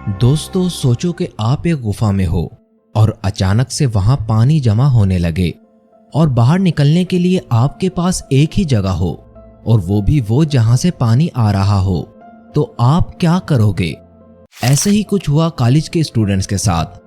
दोस्तों सोचो कि आप एक गुफा में हो और अचानक से वहां पानी जमा होने लगे और बाहर निकलने के लिए आपके पास एक ही जगह हो और वो भी वो जहां से पानी आ रहा हो, तो आप क्या करोगे? ऐसे ही कुछ हुआ कॉलेज के स्टूडेंट्स के साथ।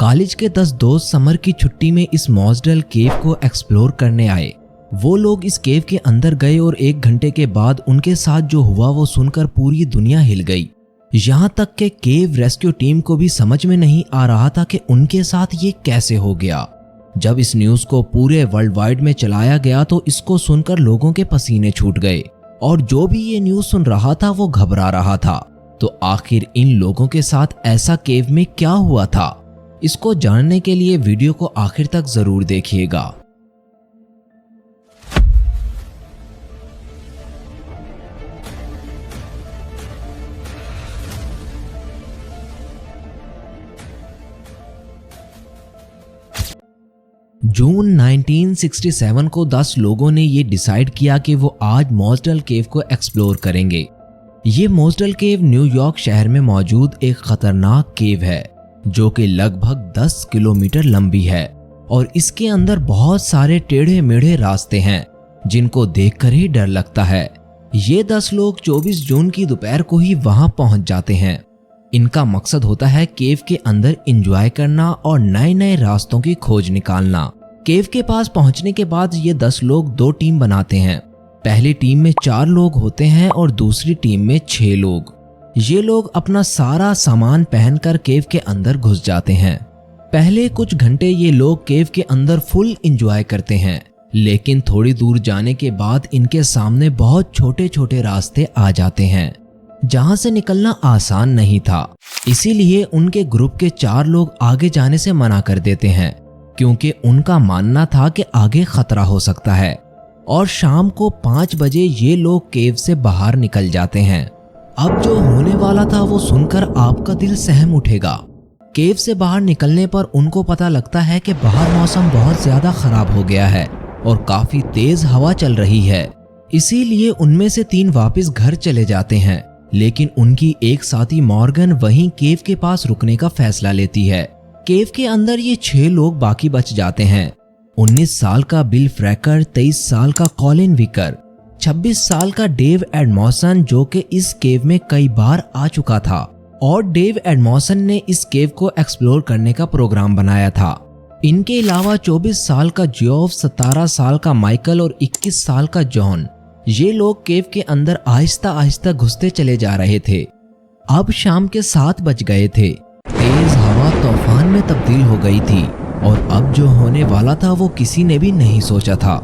कॉलेज के 10 दोस्त समर की छुट्टी में इस मॉसडल केव को एक्सप्लोर करने आए। वो लोग इस केव के अंदर गए और 1 घंटे के बाद उनके साथ जो हुआ वो सुनकर पूरी दुनिया हिल गई। यहाँ तक कि केव रेस्क्यू टीम को भी समझ में नहीं आ रहा था कि उनके साथ ये कैसे हो गया। जब इस न्यूज को पूरे वर्ल्ड वाइड में चलाया गया तो इसको सुनकर लोगों के पसीने छूट गए और जो भी ये न्यूज सुन रहा था वो घबरा रहा था। तो आखिर इन लोगों के साथ ऐसा केव में क्या हुआ था? इसको जानने के लिए वीडियो को आखिर तक जरूर देखिएगा। जून 1967 को 10 लोगों ने ये डिसाइड किया कि वो आज मॉसडल केव को एक्सप्लोर करेंगे। ये मॉसडल केव न्यूयॉर्क शहर में मौजूद एक खतरनाक केव है जो कि लगभग 10 किलोमीटर लंबी है और इसके अंदर बहुत सारे टेढ़े मेढ़े रास्ते हैं जिनको देखकर ही डर लगता है। ये 10 लोग 24 जून की दोपहर को ही वहां पहुंच जाते हैं। इनका मकसद होता है केव के अंदर एंजॉय करना और नए नए रास्तों की खोज निकालना। केव के पास पहुंचने के बाद ये 10 लोग 2 टीम बनाते हैं। पहली टीम में 4 लोग होते हैं और दूसरी टीम में 6 लोग। ये लोग अपना सारा सामान पहनकर केव के अंदर घुस जाते हैं। पहले कुछ घंटे ये लोग केव के अंदर फुल एंजॉय करते हैं, लेकिन थोड़ी दूर जाने के बाद इनके सामने बहुत छोटे छोटे रास्ते आ जाते हैं जहां से निकलना आसान नहीं था। इसीलिए उनके ग्रुप के 4 लोग आगे जाने से मना कर देते हैं क्योंकि उनका मानना था कि आगे खतरा हो सकता है। और शाम को 5 बजे ये लोग केव से बाहर निकल जाते हैं। अब जो होने वाला था वो सुनकर आपका दिल सहम उठेगा। केव से बाहर निकलने पर उनको पता लगता है कि बाहर मौसम बहुत ज्यादा खराब हो गया है और काफी तेज हवा चल रही है। इसीलिए उनमें से 3 वापस घर चले जाते हैं, लेकिन उनकी एक साथी मॉर्गन वहीं केव के पास रुकने का फैसला लेती है। केव के अंदर ये 6 लोग बाकी बच जाते हैं। 19 साल का बिल फ्रैकर, 23 साल का कॉलिन विकर, 26 साल का डेव एडमॉसन जो कि इस केव में कई बार आ चुका था, और डेव एडमॉसन ने इस केव को एक्सप्लोर करने का प्रोग्राम बनाया था। इनके अलावा 24 साल का जियोफ, 17 साल का माइकल और 21 साल का जॉन। ये लोग केव के अंदर आहिस्ता आहिस्ता घुसते चले जा रहे थे। अब शाम के 7 बज गए थे। तेज हवा तूफान में तब्दील हो गई थी और अब जो होने वाला था वो किसी ने भी नहीं सोचा था।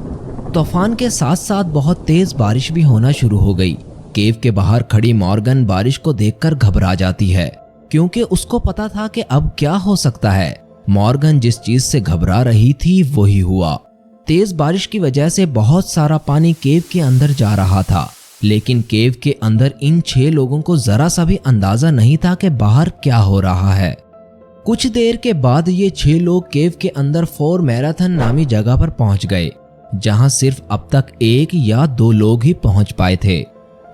तूफान के साथ साथ बहुत तेज बारिश भी होना शुरू हो गई। केव के बाहर खड़ी मॉर्गन बारिश को देखकर घबरा जाती है क्योंकि उसको पता था कि अब क्या हो सकता है। मॉर्गन जिस चीज से घबरा रही थी वही हुआ। तेज बारिश की वजह से बहुत सारा पानी केव के अंदर जा रहा था, लेकिन केव के अंदर इन 6 लोगों को जरा सा भी अंदाजा नहीं था कि बाहर क्या हो रहा है। कुछ देर के बाद ये 6 लोग केव के अंदर 4 मैराथन नामी जगह पर पहुंच गए, जहां सिर्फ अब तक 1 या 2 लोग ही पहुंच पाए थे।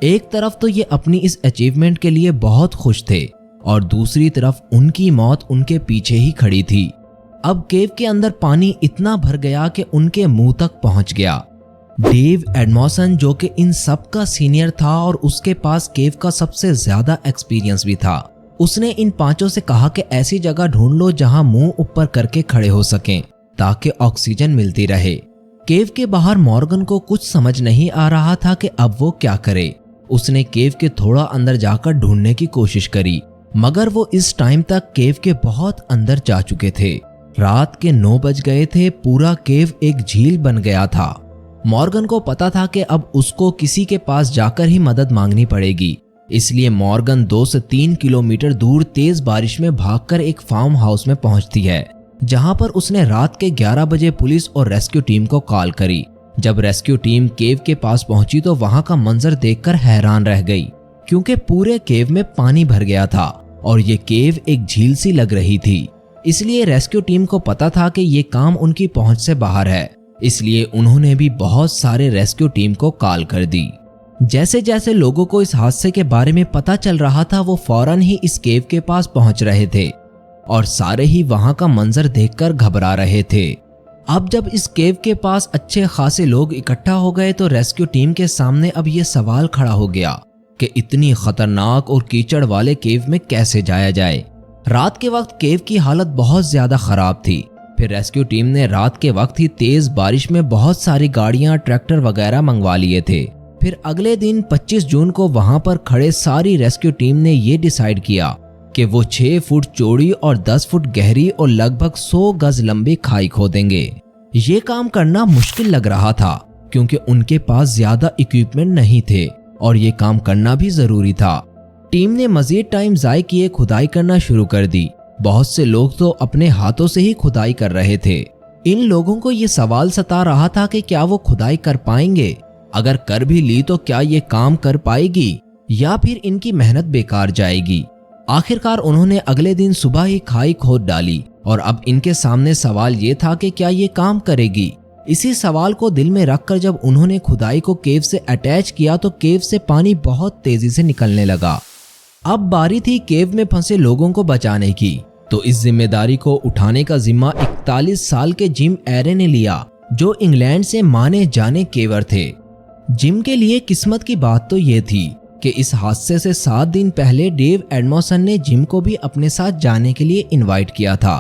एक तरफ तो ये अपनी इस अचीवमेंट के लिए बहुत खुश थे और दूसरी तरफ उनकी मौत उनके पीछे ही खड़ी थी। अब केव के अंदर पानी इतना भर गया कि उनके मुंह तक पहुंच गया। डेव एडमॉसन जो कि इन सब का सीनियर था और उसके पास केव का सबसे ज्यादा एक्सपीरियंस भी था, उसने इन 5 से कहा कि ऐसी जगह ढूंढ लो जहां मुंह ऊपर करके खड़े हो सकें ताकि ऑक्सीजन मिलती रहे। केव के बाहर मॉर्गन को कुछ समझ नहीं आ रहा था कि अब वो क्या करे। उसने केव के थोड़ा अंदर जाकर ढूंढने की कोशिश करी, मगर वो इस टाइम तक केव के बहुत अंदर जा चुके थे। रात के 9 बज गए थे। पूरा केव एक झील बन गया था। मॉर्गन को पता था कि अब उसको किसी के पास जाकर ही मदद मांगनी पड़ेगी, इसलिए मॉर्गन 2 से 3 किलोमीटर दूर तेज बारिश में भागकर एक फार्म हाउस में पहुंचती है, जहां पर उसने रात के 11 बजे पुलिस और रेस्क्यू टीम को कॉल करी। जब रेस्क्यू टीम केव के पास पहुंची तो वहां का मंजर देखकर हैरान रह गई क्योंकि पूरे केव में पानी भर गया था और ये केव एक झील सी लग रही थी। इसलिए रेस्क्यू टीम को पता था कि ये काम उनकी पहुंच से बाहर है, इसलिए उन्होंने भी बहुत सारे रेस्क्यू टीम को कॉल कर दी। जैसे जैसे लोगों को इस हादसे के बारे में पता चल रहा था वो फौरन ही इस केव के पास पहुंच रहे थे और सारे ही वहां का मंजर देखकर घबरा रहे थे। अब जब इस केव के पास अच्छे खासे लोग इकट्ठा हो गए तो रेस्क्यू टीम के सामने अब ये सवाल खड़ा हो गया कि इतनी खतरनाक और कीचड़ वाले केव में कैसे जाया जाए। रात के वक्त केव की हालत बहुत ज्यादा खराब थी। फिर रेस्क्यू टीम ने रात के वक्त ही तेज बारिश में बहुत सारी गाड़ियां, ट्रैक्टर वगैरह मंगवा लिए थे। फिर अगले दिन 25 जून को वहां पर खड़े सारी रेस्क्यू टीम ने ये डिसाइड किया कि वो 6 फुट चौड़ी और 10 फुट गहरी और लगभग 100 गज लंबी खाई खोदेंगे। ये काम करना मुश्किल लग रहा था क्योंकि उनके पास ज्यादा इक्विपमेंट नहीं थे और ये काम करना भी जरूरी था। टीम ने मजीद टाइम ज़ाय किए खुदाई करना शुरू कर दी। बहुत से लोग तो अपने हाथों से ही खुदाई कर रहे थे। इन लोगों को ये सवाल सता रहा था कि क्या वो खुदाई कर पाएंगे, अगर कर भी ली तो क्या ये काम कर पाएगी या फिर इनकी मेहनत बेकार जाएगी। आखिरकार उन्होंने अगले दिन सुबह ही खाई खोद डाली और अब इनके सामने सवाल ये था कि क्या ये काम करेगी। इसी सवाल को दिल में रखकर जब उन्होंने खुदाई को केव से अटैच किया तो केव से पानी बहुत तेजी से निकलने लगा। अब बारी थी केव में फंसे लोगों को बचाने की, तो इस जिम्मेदारी को उठाने का जिम्मा 41 साल के जिम एरे ने लिया, जो इंग्लैंड से माने जाने केवर थे। जिम के लिए किस्मत की बात तो ये थी कि इस हादसे से 7 दिन पहले डेव एडमोसन ने जिम को भी अपने साथ जाने के लिए इनवाइट किया था।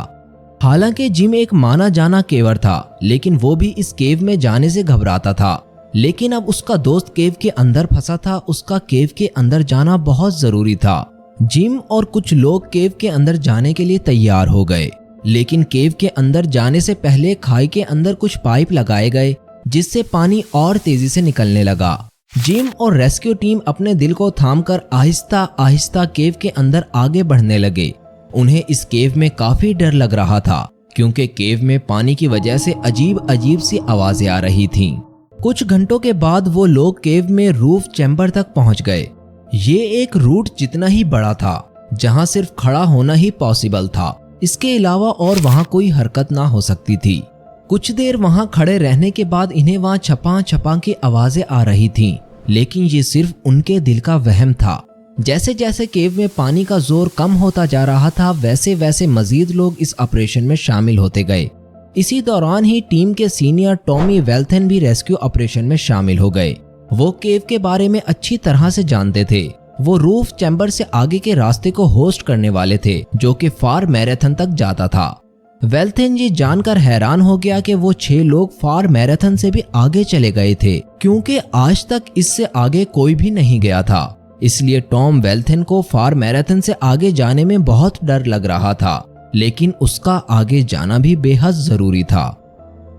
हालांकि जिम एक माना जाना केवर था, लेकिन वो भी इस केव में जाने से घबराता था। लेकिन अब उसका दोस्त केव के अंदर फंसा था, उसका केव के अंदर जाना बहुत जरूरी था। जिम और कुछ लोग केव के अंदर जाने के लिए तैयार हो गए, लेकिन केव के अंदर जाने से पहले खाई के अंदर कुछ पाइप लगाए गए जिससे पानी और तेजी से निकलने लगा। जिम और रेस्क्यू टीम अपने दिल को थामकर आहिस्ता आहिस्ता केव के अंदर आगे बढ़ने लगे। उन्हें इस केव में काफी डर लग रहा था क्योंकि केव में पानी की वजह से अजीब अजीब सी आवाजें आ रही थीं। कुछ घंटों के बाद वो लोग केव में रूफ चैम्बर तक पहुंच गए। ये एक रूट जितना ही बड़ा था जहां सिर्फ खड़ा होना ही पॉसिबल था, इसके अलावा और वहां कोई हरकत ना हो सकती थी। कुछ देर वहां खड़े रहने के बाद इन्हें वहां छपा छपा की आवाजें आ रही थीं, लेकिन ये सिर्फ उनके दिल का वहम था। जैसे जैसे केव में पानी का जोर कम होता जा रहा था वैसे वैसे मजीद लोग इस ऑपरेशन में शामिल होते गए। इसी दौरान ही टीम के सीनियर टॉमी वेल्थन भी रेस्क्यू ऑपरेशन में शामिल हो गए। वो केव के बारे में अच्छी तरह से जानते थे। वो रूफ चैम्बर से आगे के रास्ते को होस्ट करने वाले थे जो कि फार मैराथन तक जाता था। वेल्थन ये जानकर हैरान हो गया कि वो 6 लोग फार मैराथन से भी आगे चले गए थे, क्योंकि आज तक इससे आगे कोई भी नहीं गया था। इसलिए टॉम वेल्थन को फार मैराथन से आगे जाने में बहुत डर लग रहा था, लेकिन उसका आगे जाना भी बेहद जरूरी था।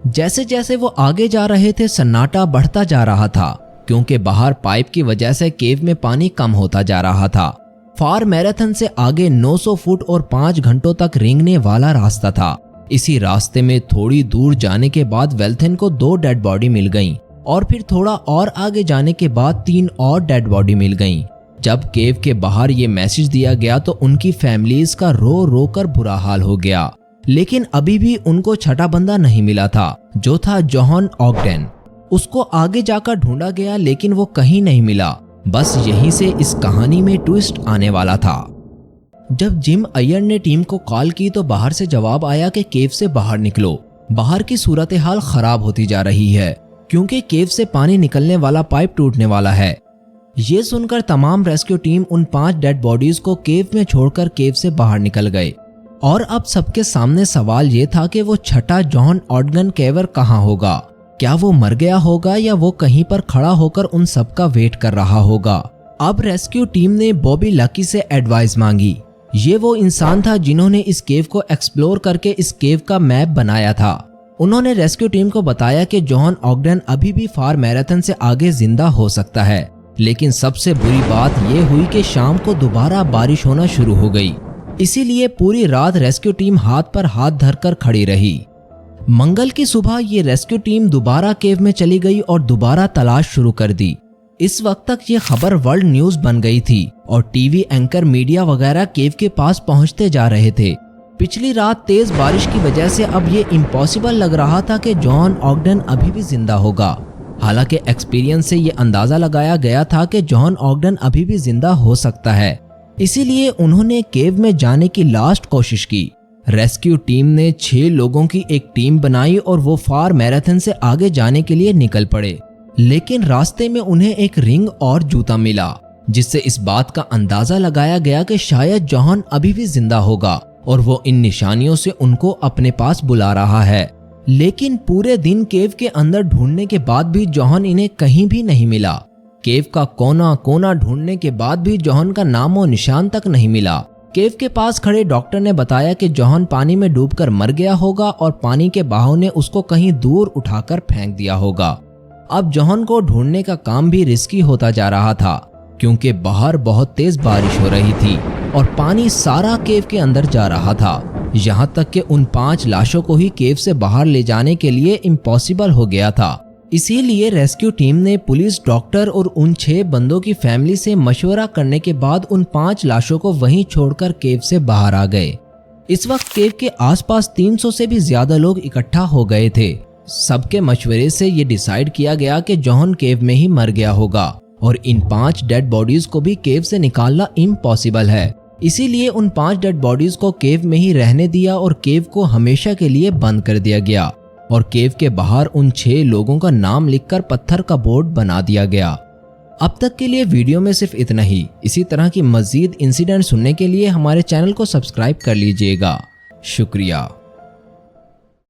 जैसे जैसे वो आगे जा रहे थे सन्नाटा बढ़ता जा रहा था क्योंकि बाहर पाइप की वजह से केव में पानी कम होता जा रहा था। फार मैराथन से आगे 900 फुट और 5 घंटों तक रेंगने वाला रास्ता था। इसी रास्ते में थोड़ी दूर जाने के बाद वेल्थन को 2 डेड बॉडी मिल गईं और फिर थोड़ा और आगे जाने के बाद 3 और डेड बॉडी मिल गईं। जब केव के बाहर ये मैसेज दिया गया तो उनकी फैमिलीज का रो रो कर बुरा हाल हो गया, लेकिन अभी भी उनको छठा बंदा नहीं मिला था जो था जॉन ऑगडेन। उसको आगे जाकर ढूंढा गया लेकिन वो कहीं नहीं मिला। बस यहीं से इस कहानी में ट्विस्ट आने वाला था। जब जिम अय्यर ने टीम को कॉल की तो बाहर से जवाब आया कि केव से बाहर निकलो, बाहर की सूरत हाल खराब होती जा रही है क्योंकि केव से पानी निकलने वाला पाइप टूटने वाला है। ये सुनकर तमाम रेस्क्यू टीम उन 5 डेड बॉडीज को केव में छोड़कर केव से बाहर निकल गए और अब सबके सामने सवाल ये था कि वो छठा जॉन ऑगडेन केवर कहाँ होगा। क्या वो मर गया होगा या वो कहीं पर खड़ा होकर उन सब का वेट कर रहा होगा। अब रेस्क्यू टीम ने बॉबी लकी से एडवाइस मांगी। ये वो इंसान था जिन्होंने इस केव को एक्सप्लोर करके इस केव का मैप बनाया था। उन्होंने रेस्क्यू टीम को बताया कि जॉन ऑगडेन अभी भी फार मैराथन से आगे जिंदा हो सकता है, लेकिन सबसे बुरी बात यह हुई कि शाम को दोबारा बारिश होना शुरू हो गई। इसीलिए पूरी रात रेस्क्यू टीम हाथ पर हाथ धरकर खड़ी रही। मंगल की सुबह ये रेस्क्यू टीम दोबारा केव में चली गई और दोबारा तलाश शुरू कर दी। इस वक्त तक ये खबर वर्ल्ड न्यूज बन गई थी और टीवी एंकर मीडिया वगैरह केव के पास पहुंचते जा रहे थे। पिछली रात तेज बारिश की वजह से अब ये इम्पॉसिबल लग रहा था कि जॉन ऑगडेन अभी भी जिंदा होगा, हालांकि एक्सपीरियंस से ये अंदाजा लगाया गया था कि जॉन ऑगडन अभी भी जिंदा हो सकता है, इसीलिए उन्होंने केव में जाने की लास्ट कोशिश की। रेस्क्यू टीम ने 6 लोगों की एक टीम बनाई और वो फार मैराथन से आगे जाने के लिए निकल पड़े, लेकिन रास्ते में उन्हें एक रिंग और जूता मिला, जिससे इस बात का अंदाजा लगाया गया कि शायद जॉन अभी भी जिंदा होगा और वो इन निशानियों से उनको अपने पास बुला रहा है। लेकिन पूरे दिन केव के अंदर ढूंढने के बाद भी जॉन इन्हें कहीं भी नहीं मिला। केव का कोना कोना ढूंढने के बाद भी जॉन का नामो निशान तक नहीं मिला। केव के पास खड़े डॉक्टर ने बताया कि जॉन पानी में डूबकर मर गया होगा और पानी के बहाव ने उसको कहीं दूर उठाकर फेंक दिया होगा। अब जॉन को ढूंढने का काम भी रिस्की होता जा रहा था, क्योंकि बाहर बहुत तेज बारिश हो रही थी और पानी सारा केव के अंदर जा रहा था, यहाँ तक कि उन 5 लाशों को ही केव से बाहर ले जाने के लिए इम्पॉसिबल हो गया था। इसीलिए रेस्क्यू टीम ने पुलिस, डॉक्टर और उन 6 बंदों की फैमिली से मशवरा करने के बाद उन 5 लाशों को वहीं छोड़कर केव से बाहर आ गए। इस वक्त केव के आसपास 300 से भी ज्यादा लोग इकट्ठा हो गए थे। सबके मशवरे से ये डिसाइड किया गया कि जॉन केव में ही मर गया होगा और इन 5 डेड बॉडीज को भी केव से निकालना इम्पॉसिबल है। इसीलिए उन 5 डेड बॉडीज को केव में ही रहने दिया और केव को हमेशा के लिए बंद कर दिया गया और केव के बाहर उन 6 लोगों का नाम लिखकर पत्थर का बोर्ड बना दिया गया। अब तक के लिए वीडियो में सिर्फ इतना ही। इसी तरह की मजीद इंसिडेंट सुनने के लिए हमारे चैनल को सब्सक्राइब कर लीजिएगा। शुक्रिया।